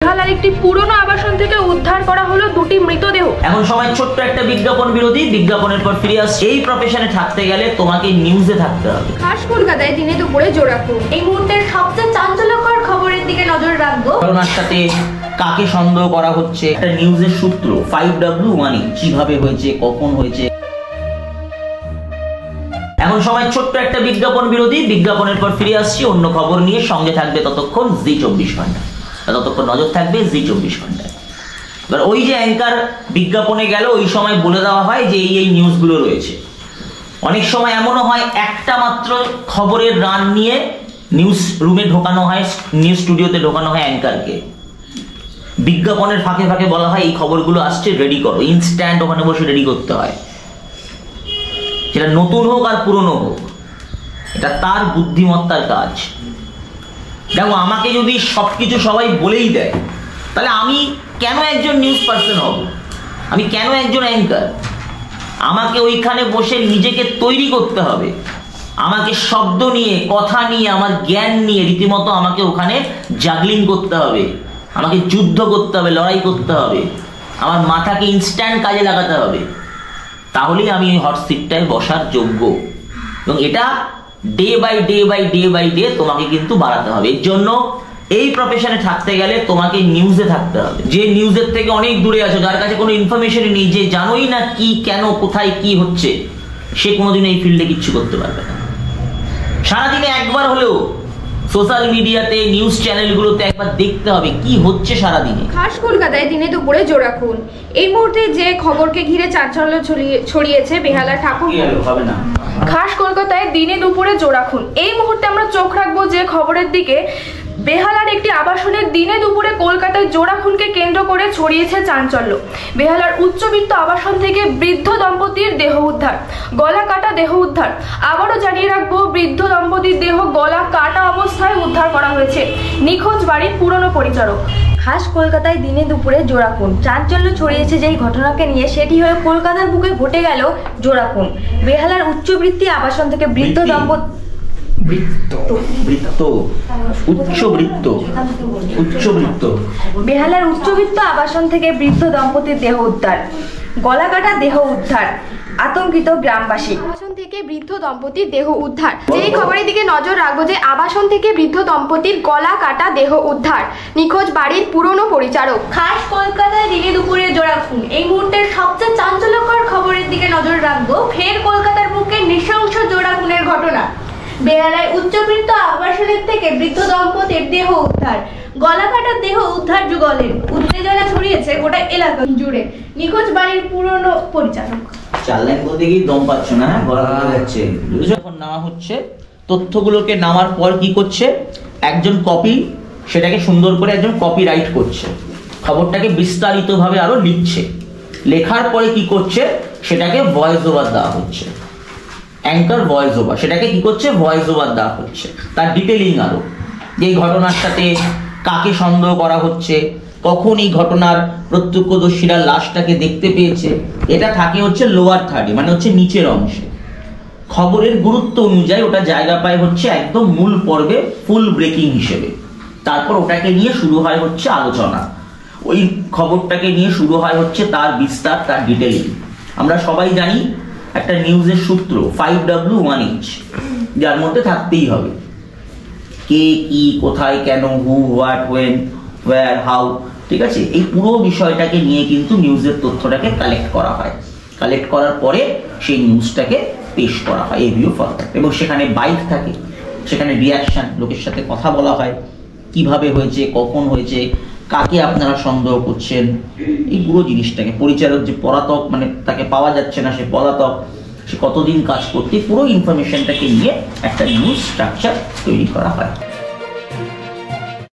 বেহালার একটি পুরনো আবাসন থেকে উদ্ধার করা হলো দুটি মৃতদেহ। এখন সময় ছোট্ট একটা বিজ্ঞাপন বিরোধী, বিজ্ঞাপনের পর ফিরে আসছে। এই প্রফেশনে থাকতে গেলে তোমাকে নিউজে থাকতে হবে। খাস কলকাতায় দিনে দুপুরে জোড়াখুন। এই মুহূর্তের সবচেয়ে চাঞ্চল্যকর খবরের দিকে নজর রাখবো। ঘটনার সাথে কাকে সন্দেহ করা হচ্ছে, একটা নিউজের সূত্র 5W1 কিভাবে হয়েছে, কখন হয়েছে। এখন সময় ছোট্ট একটা বিজ্ঞাপন বিরোধী, বিজ্ঞাপনের পর ফিরে আসছি অন্য খবর নিয়ে। সঙ্গে থাকবে ততক্ষণ জি24 ঘন্টা, ততক্ষণ নজর থাকবে জি24 ঘন্টায়। এবার ওই যে অ্যাঙ্কার বিজ্ঞাপনে গেল, ওই সময় বলে দেওয়া হয় যে এই নিউজগুলো রয়েছে। অনেক সময় এমনও হয় একটা মাত্র খবরের রান নিয়ে নিউজ রুমে ঢোকানো হয়, নিউজ স্টুডিওতে ঢোকানো হয় অ্যাঙ্কারকে। বিজ্ঞাপনের ফাঁকে ফাঁকে বলা হয় এই খবরগুলো আসছে, রেডি করো। ইনস্ট্যান্ট ওখানে বসে রেডি করতে হয়, সেটা নতুন হোক আর পুরনো হোক, এটা তার বুদ্ধিমত্তার কাজ। দেখো, আমাকে যদি সবকিছু সবাই বলেই দেয়, তাহলে আমি কেন একজন নিউজ পার্সন হব? আমি কেন একজন অ্যাঙ্কার? আমাকে ওইখানে বসে নিজেকে তৈরি করতে হবে। আমাকে শব্দ নিয়ে, কথা নিয়ে, আমার জ্ঞান নিয়ে রীতিমতো আমাকে ওখানে জাগলিং করতে হবে। আমাকে যুদ্ধ করতে হবে, লড়াই করতে হবে। আমার মাথাকে ইনস্ট্যান্ট কাজে লাগাতে হবে, তাহলেই আমি ওই হট সিটটায় বসার যোগ্য। এবং এটা day by day by day by day তোমাকে কিন্তু বাড়াতে হবে। এর জন্য এই প্রফেশনে থাকতে গেলে তোমাকে নিউজে থাকতে হবে। যে নিউজের থেকে অনেক দূরে আছো, যার কাছে কোনো ইনফরমেশনই নেই, যে জানোই না কি, কেন, কোথায় কি হচ্ছে, সে কোনোদিন এই ফিল্ডে কিচ্ছু করতে পারবে না। সারাদিনে একবার হলেও সোশ্যাল মিডিয়াতে, নিউজ চ্যানেলগুলোতে একবার দেখতে হবে কি হচ্ছে সারাদিনে। খাস কলকাতায় দিনে দুপুরে জোড়াখুন। এই মুহূর্তে যে খবরকে ঘিরে চাঞ্চল্য ছড়িয়েছে বেহালা ঠাকুর। হবে না। খাস কলকাতায় দিনে দুপুরে জোড়াখুন। এই মুহূর্তে আমরা চোখ রাখবো যে খবরের দিকে। বেহালার একটি আবাসনের দিনে দুপুরে কলকাতায় জোড়াখুনকে কেন্দ্র করে ছড়িয়েছে চাঞ্চল্য। বেহালার উচ্চবিত্ত আবাসন থেকে বৃদ্ধ দম্পতির দেহ উদ্ধার, গলা কাটা দেহ উদ্ধার। আবারও জানিয়ে রাখবো, বৃদ্ধ দম্পতির দেহ গলা কাটা অবস্থায় উদ্ধার করা হয়েছে। নিখোঁজ বাড়ির পুরনো পরিচারক। খাস কলকাতায় দিনে দুপুরে জোড়াখুন। চাঞ্চল্য ছড়িয়েছে যেই ঘটনাকে নিয়ে, সেটি হয়ে কলকাতার বুকে ঘটে গেল জোড়াখুন। বেহালার উচ্চবৃত্তি আবাসন থেকে বৃদ্ধ দম্পতি বেহালার উচ্চবিত্ত আবাসন থেকে বৃদ্ধ দম্পতির দেহ উদ্ধার, গলাকাটা দেহ উদ্ধার। আতঙ্কিত গ্রামবাসী। আবাসন থেকে বৃদ্ধ দম্পতির দেহ উদ্ধার। যেই খবরের দিকে নজর রাখবো যে আবাসন থেকে বৃদ্ধ দম্পতির গলা কাটা দেহ উদ্ধার, নিখোঁজ বাড়ির পুরনো পরিচারক। খাস কলকাতায় দিনে দুপুরে জোড়াখুন। এই মুহূর্তের সবচেয়ে চাঞ্চল্যকর খবরের দিকে নজর রাখবো। ফের কলকাতার বুকে নৃশংস জোড়াখুনের ঘটনা। বেহালায় উচ্চবৃত্ত আবাসনের থেকে বৃদ্ধ দম্পতির দেহ উদ্ধার, গলা কাটার দেহ উদ্ধার যুগলের। উত্তেজনা ছড়িয়েছে গোটা এলাকা জুড়ে। নিখোঁজ বাড়ির পুরনো পরিচালক। চার লাইন বলতে গিয়ে দম পাচ্ছ না, গলা কাটা যাচ্ছে। যখন নেওয়া হচ্ছে, তথ্যগুলোকে নেওয়ার পর কি করছে, একজন কপি, সেটাকে সুন্দর করে একজন কপি রাইট করছে, খবরটাকে বিস্তারিতভাবে আরো লিখছে। লেখার পরে কি করছে, সেটাকে ভয়েস ওভার দেওয়া হচ্ছে। অ্যাঙ্কার ভয়েস ওভার, সেটাকে কি করছে, ভয়েস ওভার দেওয়া হচ্ছে। তার ডিটেলিং আরো, যে এই ঘটনার সাথে কাকে সন্দেহ করা হচ্ছে, কখন এই ঘটনার প্রত্যক্ষদর্শীরা লাশটাকে দেখতে পেয়েছে। এটা থাকে হচ্ছে লোয়ার থার্ডে, মানে হচ্ছে নিচের অংশে। খবরের গুরুত্ব অনুযায়ী ওটা জায়গা পায় হচ্ছে একদম মূল পর্বে, ফুল ব্রেকিং হিসেবে। তারপর ওটাকে নিয়ে শুরু হয় হচ্ছে আলোচনা। ওই খবরটাকে নিয়ে শুরু হয় হচ্ছে তার বিস্তার, তার ডিটেলিং। আমরা সবাই জানি একটা নিউজের সূত্র 5W1 যার মধ্যে থাকতেই হবে কে, কি, কোথায়, কেন, হু, হোয়াট, ওয়েন, ওয়্যার, হাউ। ঠিক আছে, এই পুরো বিষয়টাকে নিয়ে কিন্তু নিউজের তথ্যটাকে কালেক্ট করা হয়। কালেক্ট করার পরে সেই নিউজটাকে পেশ করা হয় এভিও ফরম্যাট, এবং সেখানে বাইট থাকে, সেখানে রিয়াকশন, লোকের সাথে কথা বলা হয়, কিভাবে হয়েছে, কখন হয়েছে, কাকে আপনারা সন্দেহ করছেন, এই পুরো জিনিসটাকে। পরিচালক যে পলাতক, মানে তাকে পাওয়া যাচ্ছে না, সে পলাতক, সে কতদিন কাজ করতে, পুরো ইনফরমেশনটাকে নিয়ে একটা নিউজ স্ট্রাকচার তৈরি করা হয়।